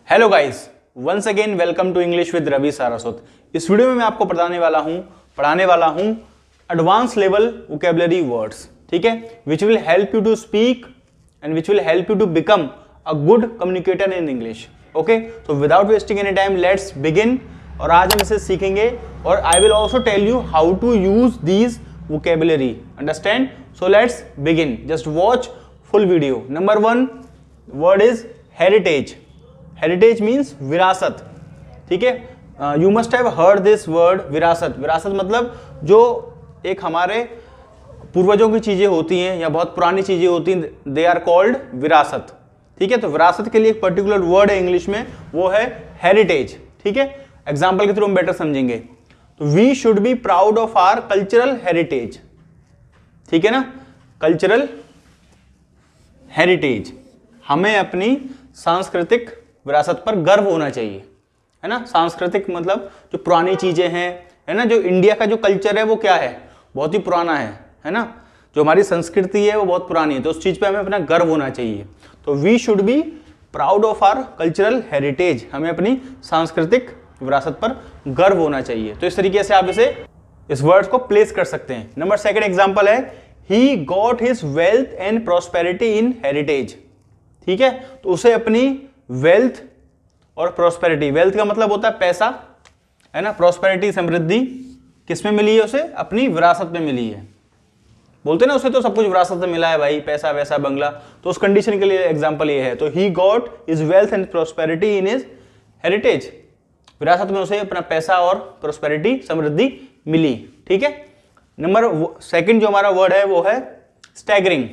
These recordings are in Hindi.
Hello guys, once again welcome to English with Ravi Saraswat. इस वीडियो में मैं आपको पढ़ाने वाला हूं एडवांस लेवल वोकेबलरी वर्ड्स, ठीक है, which will help you to speak and which will help you to become a good communicator in English. Okay, तो without wasting any time let's begin. और आज हम इसे सीखेंगे और I will also tell you how to use these vocabulary, understand? So let's begin, just watch full video. Number 1 word is heritage. Heritage means विरासत, ठीक है। You must have heard this word विरासत। विरासत मतलब जो एक हमारे पूर्वजों की चीजें होती हैं या बहुत पुरानी चीजें होती हैं, दे आर कॉल्ड विरासत, ठीक है। तो विरासत के लिए एक पर्टिकुलर वर्ड है इंग्लिश में, वो है हेरिटेज, ठीक है। एग्जाम्पल के थ्रू हम बेटर समझेंगे। तो we should be proud of our cultural heritage, ठीक है ना। कल्चरल हेरिटेज, हमें अपनी सांस्कृतिक विरासत पर गर्व होना चाहिए, है ना। सांस्कृतिक मतलब जो पुरानी चीजें हैं, है ना। जो इंडिया का जो कल्चर है वो क्या है, बहुत ही पुराना है ना। जो हमारी संस्कृति है वो बहुत पुरानी है, तो उस चीज पे हमें अपना गर्व होना चाहिए। तो we should be proud of our cultural heritage, हमें अपनी सांस्कृतिक विरासत पर गर्व होना चाहिए। तो इस तरीके से आप इस वर्ड को प्लेस कर सकते हैं। नंबर 2 एग्जाम्पल है, he got his wealth and prosperity in heritage, ठीक है। तो उसे अपनी वेल्थ और प्रोस्पेरिटी, वेल्थ का मतलब होता है पैसा, है ना। प्रोस्पेरिटी समृद्धि किसमें मिली है, उसे अपनी विरासत में मिली है। बोलते ना उसे तो सब कुछ विरासत में मिला है भाई, पैसा वैसा बंगला। तो उस कंडीशन के लिए एग्जांपल ये है। तो he got his wealth and prosperity in his heritage, विरासत में उसे अपना पैसा और प्रोस्पेरिटी समृद्धि मिली, ठीक है। नंबर 2 जो हमारा वर्ड है वो है स्टैगरिंग।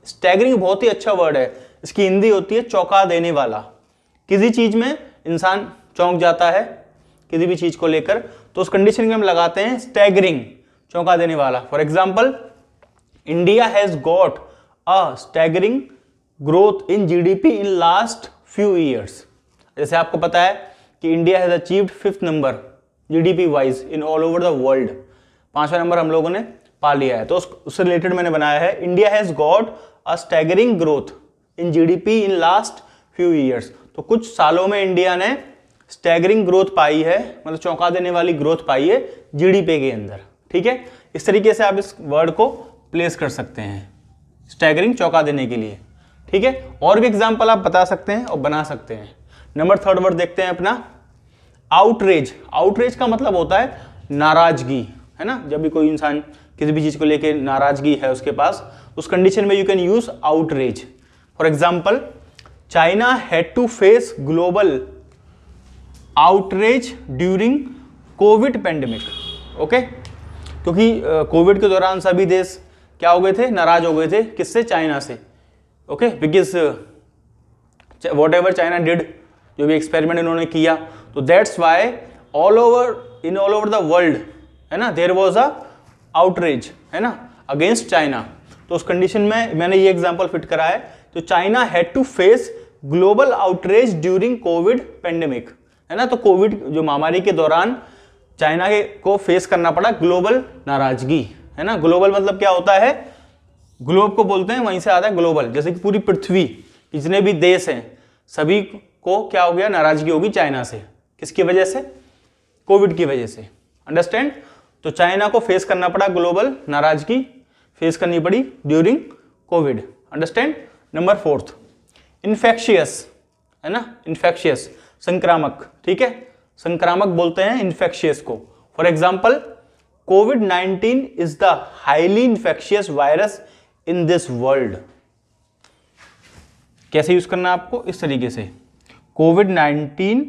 स्टैगरिंग बहुत ही अच्छा वर्ड है। इसकी हिंदी होती है चौंका देने वाला। किसी चीज में इंसान चौंक जाता है, किसी भी चीज को लेकर, तो उस कंडीशन में हम लगाते हैं स्टैगरिंग, चौंका देने वाला। For example, India has got a staggering growth in GDP in last few years. जैसे आपको पता है कि India has achieved 5th number GDP wise in all over the world. 5वां नंबर हम लोगों ने पा लिया है। तो उससे रिलेटेड मैंने बनाया है, India has got a staggering growth in GDP in last few years. तो कुछ सालों में इंडिया ने स्टैगरिंग ग्रोथ पाई है, मतलब चौंका देने वाली ग्रोथ पाई है जीडीपी के अंदर, ठीक है। इस तरीके से आप इस वर्ड को प्लेस कर सकते हैं, स्टैगरिंग, चौंका देने के लिए, ठीक है। और भी एग्जांपल आप बता सकते हैं और बना सकते हैं। नंबर 3 वर्ड देखते हैं अपना, आउटरेज। आउटरेज का मतलब होता है नाराजगी, है ना। जब भी कोई इंसान किसी भी चीज को लेकर नाराजगी है उसके पास, उस कंडीशन में you can use outrage. For example, China had to face global outrage during covid pandemic. Okay, क्योंकि कोविड के दौरान सभी देश क्या हो गए थे, नाराज हो गए थे। किससे? चाइना से। Okay, because what ever China did, जो भी एक्सपेरिमेंट इन्होंने किया, तो that's why all over the world, है ना, देयर वाज अ आउटरेज, है ना, अगेंस्ट चाइना। तो उस कंडीशन में मैंने ये एग्जांपल फिट करा है। तो China had to face global outrage during covid pandemic, है ना। तो कोविड जो महामारी के दौरान चाइना को फेस करना पड़ा ग्लोबल नाराजगी, है ना। ग्लोबल मतलब क्या होता है, ग्लोब को बोलते हैं, वहीं से आता है ग्लोबल। जैसे कि पूरी पृथ्वी, जितने भी देश हैं, सभी को क्या हो गया, नाराजगी होगी चाइना से। किसकी वजह से? कोविड की वजह से, अंडरस्टैंड। तो चाइना को फेस करना पड़ा ग्लोबल नाराजगी, फेस करनी पड़ी during Covid, understand. Number 4 infectious, है ना। इन्फेक्शियस संक्रामक, ठीक है, संक्रामक बोलते हैं इन्फेक्शियस को। फॉर एग्जाम्पल, कोविड-19 is the highly infectious virus in this world. कैसे यूज करना है आपको? इस तरीके से, कोविड-19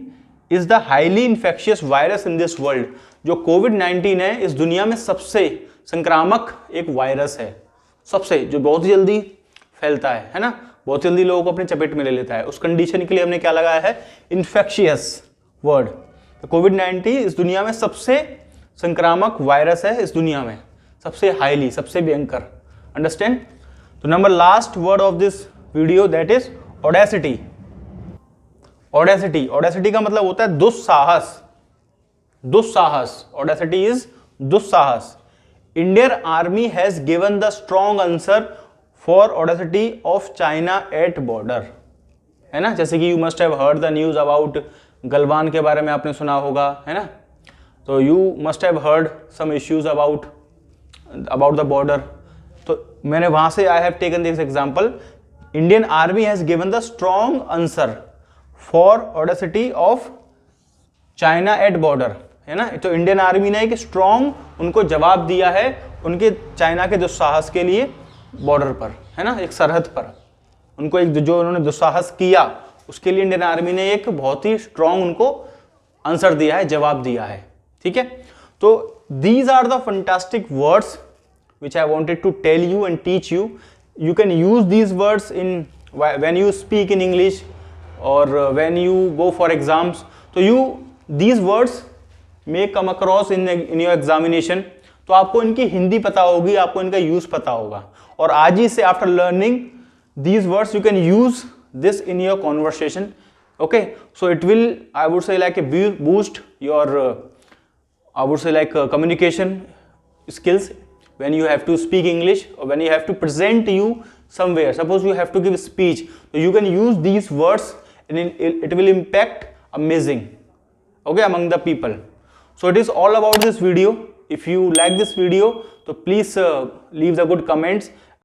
is the highly infectious virus in this world. जो कोविड-19 है, इस दुनिया में सबसे संक्रामक एक वायरस है, सबसे, जो बहुत जल्दी फैलता है ना, बहुत जल्दी लोगों को अपने चपेट में ले लेता है। उस कंडीशन के लिए हमने क्या लगाया है, इन्फेक्शियस वर्ड। तो कोविड-19 इस दुनिया में सबसे संक्रामक वायरस है, इस दुनिया में सबसे हाईली, सबसे भयंकर, अंडरस्टैंड। तो number last word of this video, that is audacity. Audacity, audacity का मतलब होता है दुस्साहस। दुस्साहस, ऑडेसिटी इज दुस्साहस। Indian army has given the strong answer for audacity of China at border. है ना, जैसे कि you must have heard the news about Galwan के बारे में आपने सुना होगा, है ना, तो you must have heard some issues about the border. तो मैंने वहाँ से I have taken this example, Indian army has given the strong answer for audacity of China at border, है ना। तो इंडियन आर्मी ने एक स्ट्रॉन्ग उनको जवाब दिया है उनके चाइना के दुस्साहस के लिए बॉर्डर पर, है ना, एक सरहद पर उनको एक जो उन्होंने दुस्साहस किया उसके लिए इंडियन आर्मी ने एक बहुत ही स्ट्रॉन्ग उनको आंसर दिया है, जवाब दिया है, ठीक है। तो these are the fantastic words which I wanted to tell you and teach you. You can use these words in when you speak in English or when you go for exams. So these words may come across in your examination. तो आपको इनकी हिंदी पता होगी, आपको इनका यूज पता होगा, और आज ही से after learning these words you can use this in your conversation. Okay, so it will, I would say, like a boost your I would say like communication skills when you have to speak English or when you have to present you somewhere. Suppose you have to give a speech, so you can use these words and it will impact amazing, okay, among the people. So it is all about this video. If you like this video, so please leave the good comments